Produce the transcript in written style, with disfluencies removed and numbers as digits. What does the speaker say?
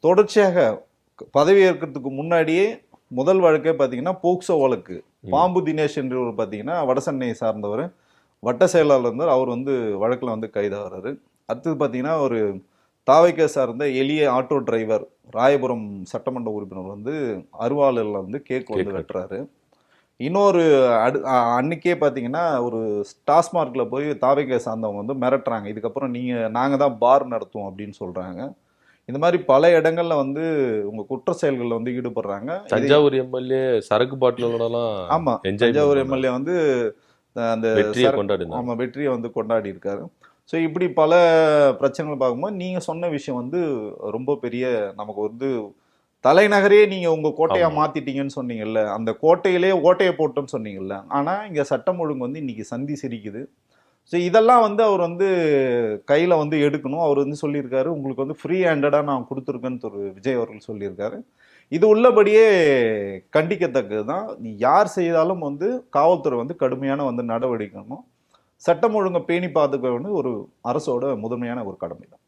தொடர்ச்சியாக பதவி ஏற்கிறதுக்கு முன்னாடியே முதல் வழக்கே பார்த்தீங்கன்னா போக்சோ வழக்கு. பாம்பு தினேஷ் என்றவர் பார்த்தீங்கன்னா வடசென்னையை சார்ந்தவர், வட்ட செயலாளர் இருந்தார். அவர் வந்து வழக்கில் வந்து கைதாகிறாரு. அடுத்தது பார்த்தீங்கன்னா ஒரு தாவைக்கை சார்ந்த எளிய ஆட்டோ டிரைவர் ராயபுரம் சட்டமன்ற உறுப்பினர் வந்து அருவாளில் வந்து கேக் வந்து வெட்டுறாரு. இன்னொரு அன்னைக்கே பார்த்தீங்கன்னா ஒரு டாஸ்மார்க்ல போய் தாவைக்கை சார்ந்தவங்க வந்து மிரட்டுறாங்க, இதுக்கப்புறம் நாங்கள் தான் பார் நடத்துவோம் அப்படின்னு சொல்றாங்க. இந்த மாதிரி பல இடங்கள்ல வந்து உங்க குற்ற செயல்களில் வந்து ஈடுபடுறாங்க. தஞ்சாவூர் எம்எல்ஏ சரக்கு பாட்டிலோடலாம். ஆமா, தஞ்சாவூர் எம்எல்ஏ வந்து அந்த வெற்றியை வந்து கொண்டாடி இருக்காரு. ஸோ இப்படி பல பிரச்சனைகள் பார்க்கும்போது நீங்க சொன்ன விஷயம் வந்து ரொம்ப பெரிய, நமக்கு வந்து தலைநகரே நீங்க உங்க கோட்டையா மாத்திட்டீங்கன்னு சொன்னீங்கல்ல, அந்த கோட்டையிலே ஓட்டையை போட்டோன்னு சொன்னீங்கல்ல, ஆனா இங்க சட்டம் ஒழுங்கு வந்து இன்னைக்கு சந்தி சிரிக்குது. ஸோ இதெல்லாம் வந்து அவர் வந்து கையில் வந்து எடுக்கணும். அவர் வந்து சொல்லியிருக்காரு, உங்களுக்கு வந்து ஃப்ரீ ஹேண்டடாக நான் கொடுத்துருக்கேன்னு ஒரு விஜய் அவர்கள் சொல்லியிருக்காரு. இது உள்ளபடியே கண்டிக்கத்தக்கது தான். நீ யார் செய்தாலும் வந்து காவல்துறை வந்து கடுமையான வந்து நடவடிக்கணும். சட்டம் ஒழுங்கை பேணி பாதுகாக்க வந்து ஒரு அரசோட முதன்மையான ஒரு கடமை தான்.